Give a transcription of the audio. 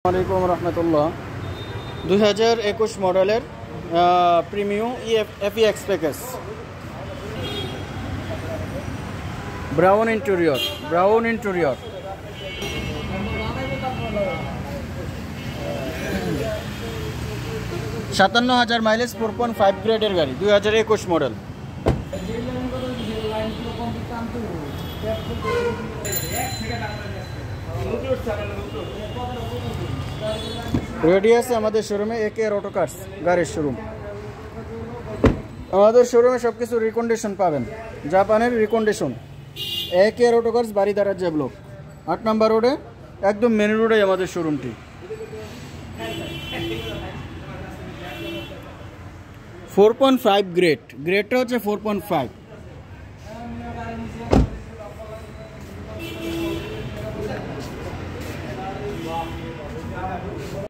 আসসালামু আলাইকুম রহমতুল্লাহ 2021 মডেলের premium F X package brown interior 57,000 mileage 4.5 গ্রেডের গাড়ি 2021 মডেল। রেডি আছে আমাদের শোরুমে একেআর অটো কার্স গাড়ির শোরুম। আমাদের শোরুমে সব কিছু রিকন্ডিশন পাবেন, জাপানের রিকন্ডিশন। একেআর অটো কার্স বাড়িদারা যে ব্লক 8 নম্বর রোডে, একদম মেন রোডে আমাদের শোরুমটি। 4.5 গ্রেডটা হচ্ছে 4.5।